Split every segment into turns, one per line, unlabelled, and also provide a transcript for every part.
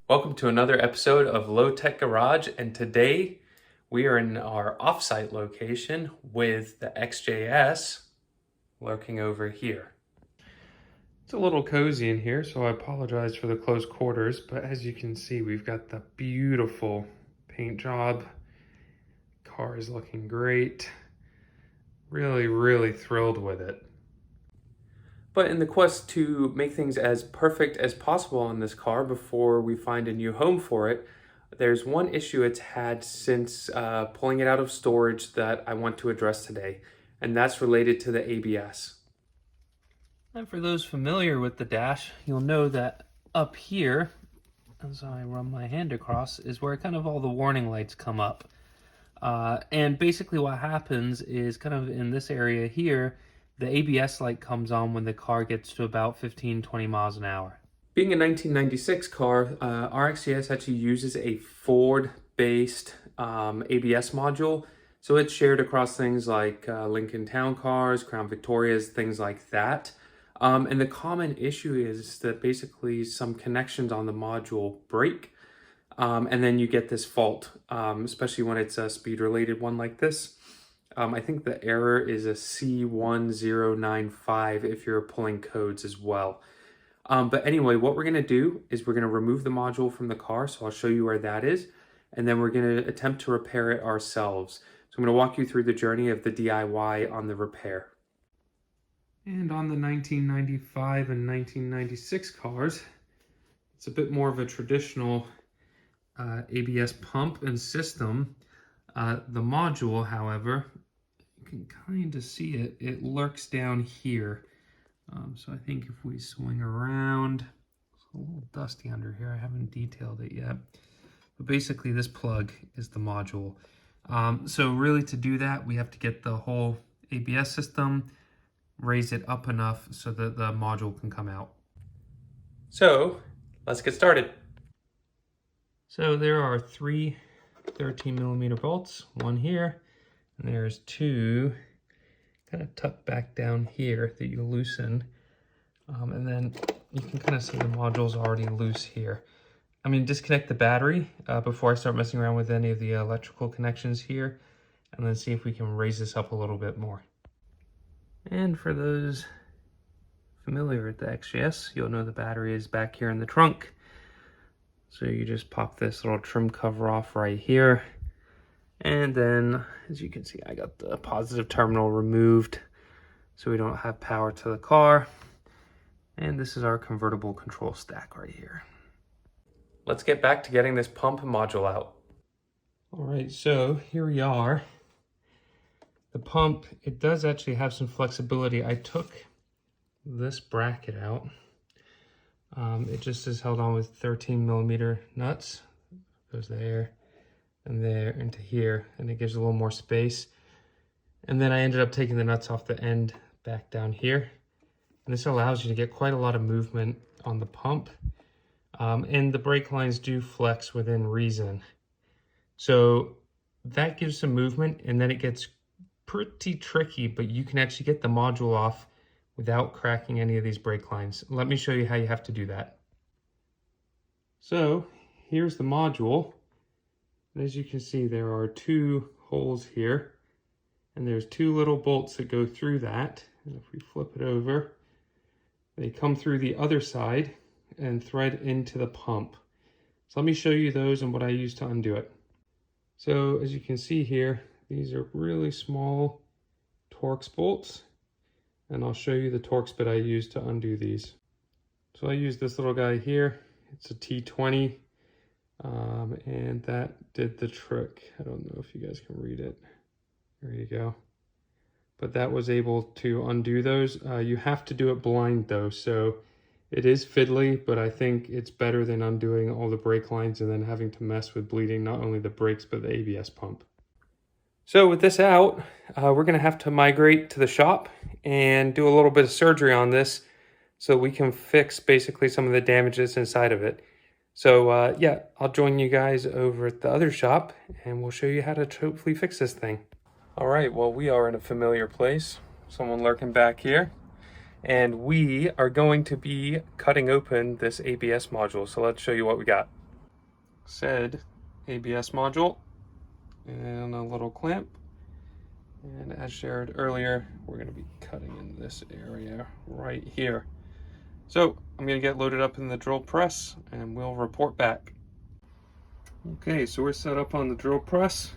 Welcome to another episode of Low Tech Garage, and today we are in our offsite location with the XJS lurking over here. It's a little cozy in here, so I apologize for the close quarters, but as you can see, we've got the beautiful paint job. Car is looking great. Really thrilled with it. But in the quest to make things as perfect as possible on this car before we find a new home for it, there's one issue it's had since pulling it out of storage that I want to address today, and that's related to the ABS. And for those familiar with the dash, you'll know that up here, as I run my hand across, is where kind of all the warning lights come up. And basically what happens is kind of in this area here, the ABS light comes on when the car gets to about 15-20 miles an hour. Being a 1996 car, our XJS actually uses a Ford-based ABS module. So it's shared across things like Lincoln Town Cars, Crown Victorias, things like that. And the common issue is that basically some connections on the module break. And then you get this fault, especially when it's a speed-related one like this. I think the error is a C1095 if you're pulling codes as well. But anyway, what we're going to do is we're going to remove the module from the car, so I'll show you where that is, and then we're going to attempt to repair it ourselves. So I'm going to walk you through the journey of the DIY on the repair. And on the 1995 and 1996 cars, it's a bit more of a traditional ABS pump and system. The module, however, you can kind of see it. It lurks down here. So I think if we swing around, it's a little dusty under here. I haven't detailed it yet. But basically this plug is the module. So really to do that, we have to get the whole ABS system, raise it up enough so that the module can come out. So let's get started. So there are three 13mm bolts, one here, and there's two kind of tucked back down here that you loosen. And then you can kind of see the module's already loose here. I'm going to disconnect the battery before I start messing around with any of the electrical connections here, and then see if we can raise this up a little bit more. And for those familiar with the XJS, you'll know the battery is back here in the trunk. So you just pop this little trim cover off right here. And then, as you can see, I got the positive terminal removed so we don't have power to the car. And this is our convertible control stack right here. Let's get back to getting this pump module out. All right, so here we are. The pump, it does actually have some flexibility. I took this bracket out. It just is held on with 13mm nuts. Goes there and there into here, and it gives a little more space. And then I ended up taking the nuts off the end back down here. And this allows you to get quite a lot of movement on the pump. And the brake lines do flex within reason. So that gives some movement, and then it gets pretty tricky, but you can actually get the module off without cracking any of these brake lines. Let me show you how you have to do that. So here's the module. And as you can see, there are two holes here, and there's two little bolts that go through that. And if we flip it over, they come through the other side and thread into the pump. So let me show you those and what I use to undo it. So as you can see here, these are really small Torx bolts, and I'll show you the Torx bit I use to undo these. So I use this little guy here. It's a T20, and that did the trick. I don't know if you guys can read it. There you go. But that was able to undo those. You have to do it blind though, so it is fiddly, but I think it's better than undoing all the brake lines and then having to mess with bleeding not only the brakes but the ABS pump. So with this out, we're going to have to migrate to the shop and do a little bit of surgery on this so we can fix basically some of the damages inside of it. So yeah, I'll join you guys over at the other shop and we'll show you how to hopefully fix this thing. All right, well, we are in a familiar place. Someone lurking back here. And we are going to be cutting open this ABS module. So let's show you what we got. said ABS module and a little clamp. And as shared earlier, we're going to be cutting in this area right here. So I'm going to get loaded up in the drill press and we'll report back. Okay, so we're set up on the drill press.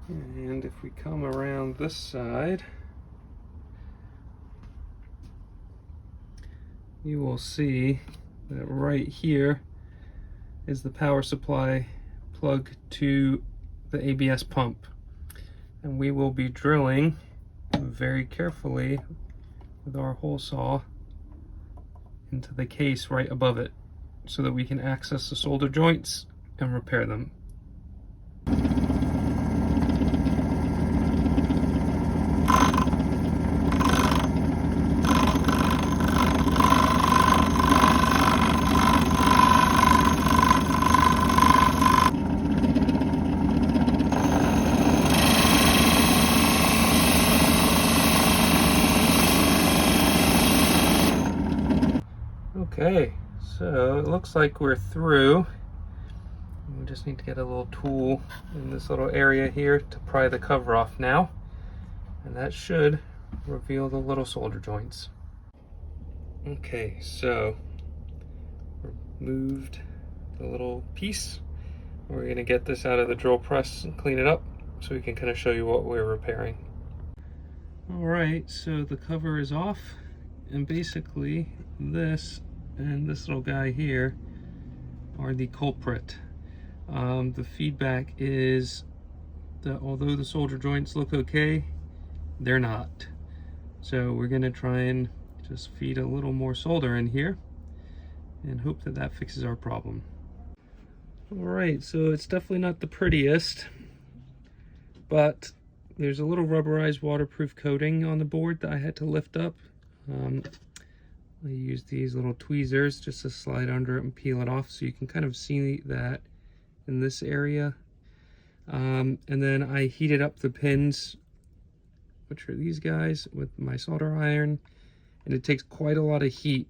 And if we come around this side, you will see that right here is the power supply plug to the ABS pump. And we will be drilling very carefully with our hole saw into the case right above it so that we can access the solder joints and repair them. Okay, so it looks like we're through. We just need to get a little tool in this little area here to pry the cover off now. And that should reveal the little solder joints. Okay, so removed the little piece. We're gonna get this out of the drill press and clean it up so we can kind of show you what we're repairing. All right, so the cover is off, and basically this and this little guy here are the culprit. The feedback is that although the solder joints look okay, they're not. So we're gonna try and just feed a little more solder in here and hope that that fixes our problem. All right, so it's definitely not the prettiest, but there's a little rubberized waterproof coating on the board that I had to lift up. I used these little tweezers just to slide under it and peel it off so you can kind of see that in this area. And then I heated up the pins, which are these guys, with my solder iron. And it takes quite a lot of heat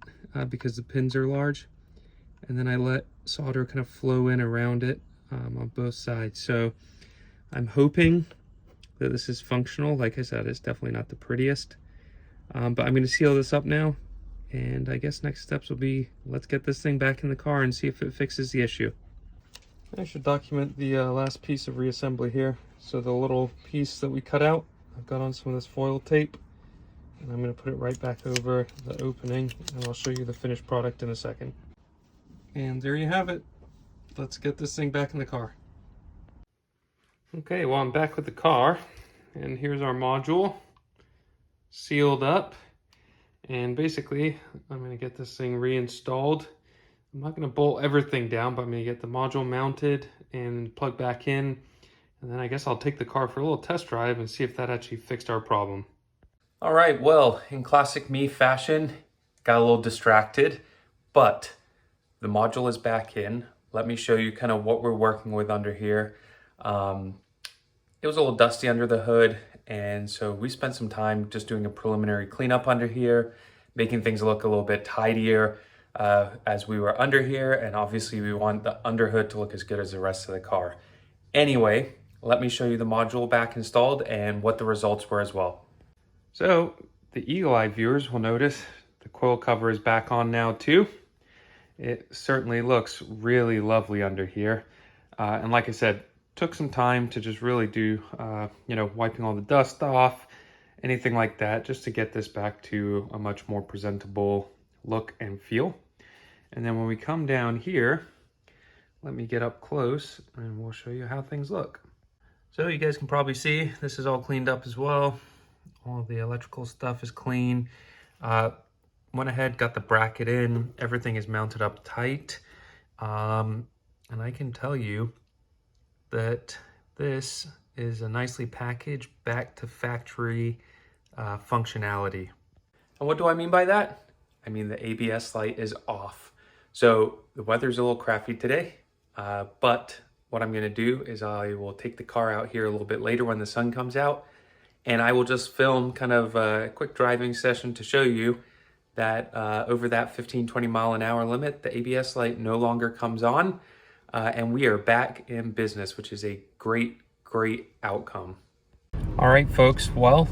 because the pins are large. And then I let solder kind of flow in around it on both sides. So I'm hoping that this is functional. Like I said, it's definitely not the prettiest. But I'm going to seal this up now. And I guess next steps will be, let's get this thing back in the car and see if it fixes the issue. I should document the last piece of reassembly here. So the little piece that we cut out, I've got on some of this foil tape. And I'm going to put it right back over the opening. And I'll show you the finished product in a second. And there you have it. Let's get this thing back in the car. Okay, well, I'm back with the car. And here's our module, sealed up. And basically, I'm going to get this thing reinstalled. I'm not going to bolt everything down, but I'm going to get the module mounted and plugged back in. And then I guess I'll take the car for a little test drive and see if that actually fixed our problem. All right, well, in classic me fashion, got a little distracted, but the module is back in. Let me show you kind of what we're working with under here. It was a little dusty under the hood, and so we spent some time just doing a preliminary cleanup under here, making things look a little bit tidier as we were under here, and obviously we want the underhood to look as good as the rest of the car. Anyway, let me show you the module back installed and what the results were as well. So the eagle eye viewers will notice the coil cover is back on now too. It certainly looks really lovely under here. And like I said, took some time to just really do, wiping all the dust off, anything like that, just to get this back to a much more presentable look and feel. And then when we come down here, let me get up close and we'll show you how things look. So you guys can probably see this is all cleaned up as well. All the electrical stuff is clean. Went ahead, got the bracket in. Everything is mounted up tight. And I can tell you that this is a nicely packaged back to factory functionality. And what do I mean by that? I mean the ABS light is off. So the weather's a little crappy today, but what I'm gonna do is I will take the car out here a little bit later when the sun comes out, and I will just film kind of a quick driving session to show you that over that 15-20 mile an hour limit, the ABS light no longer comes on. and we are back in business, which is a great outcome. All right, folks. Well,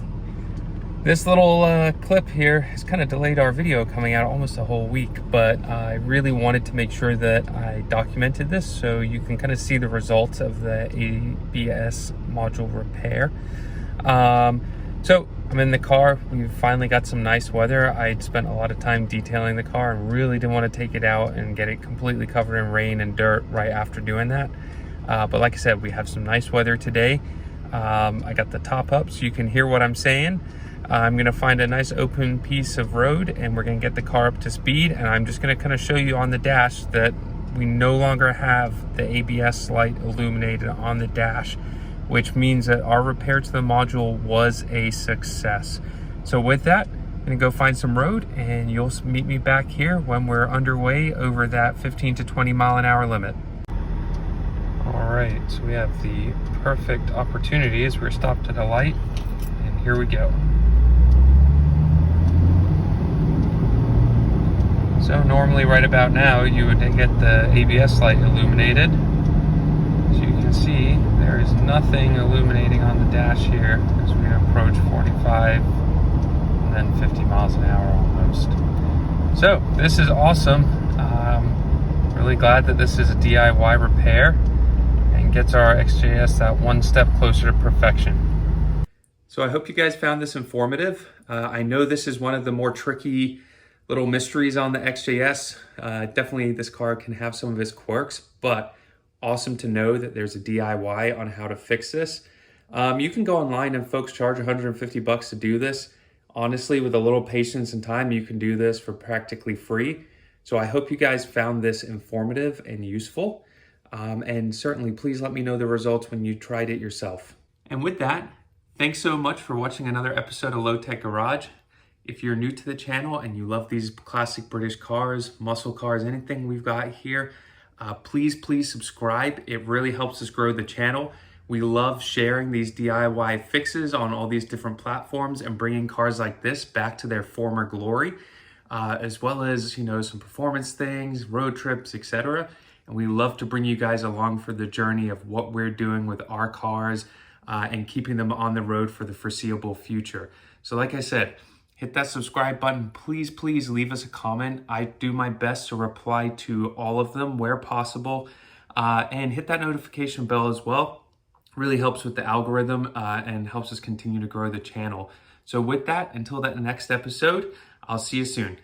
this little clip here has kind of delayed our video coming out almost a whole week, but I really wanted to make sure that I documented this so you can kind of see the results of the ABS module repair. So I'm in the car. We finally got some nice weather. I'd spent a lot of time detailing the car and really didn't want to take it out and get it completely covered in rain and dirt right after doing that. But like I said, we have some nice weather today. I got the top up so you can hear what I'm saying. I'm gonna find a nice open piece of road and we're gonna get the car up to speed, and I'm just gonna kind of show you on the dash that we no longer have the ABS light illuminated on the dash, which means that our repair to the module was a success. So with that, I'm gonna go find some road and you'll meet me back here when we're underway over that 15 to 20 mile an hour limit. All right, so we have the perfect opportunity as we're stopped at a light, and here we go. So normally right about now you would get the ABS light illuminated. So you can see there is nothing illuminating on the dash here as we approach 45 and then 50 miles an hour almost. So this is awesome. Really glad that this is a DIY repair and gets our XJS that one step closer to perfection. So I hope you guys found this informative. I know this is one of the more tricky little mysteries on the XJS. Definitely this car can have some of its quirks, but awesome to know that there's a DIY on how to fix this. You can go online and folks charge 150 bucks to do this. Honestly, with a little patience and time, you can do this for practically free. So I hope you guys found this informative and useful. And certainly please let me know the results when you tried it yourself. And with that, thanks so much for watching another episode of Low Tech Garage. If you're new to the channel and you love these classic British cars, muscle cars, anything we've got here, please subscribe. It really helps us grow the channel. We love sharing these DIY fixes on all these different platforms and bringing cars like this back to their former glory, as well as, you know, some performance things, road trips, etc. And we love to bring you guys along for the journey of what we're doing with our cars and keeping them on the road for the foreseeable future. So like I said, hit that subscribe button. Please leave us a comment. I do my best to reply to all of them where possible. And hit that notification bell as well. Really helps with the algorithm and helps us continue to grow the channel. So with that, until that next episode, I'll see you soon.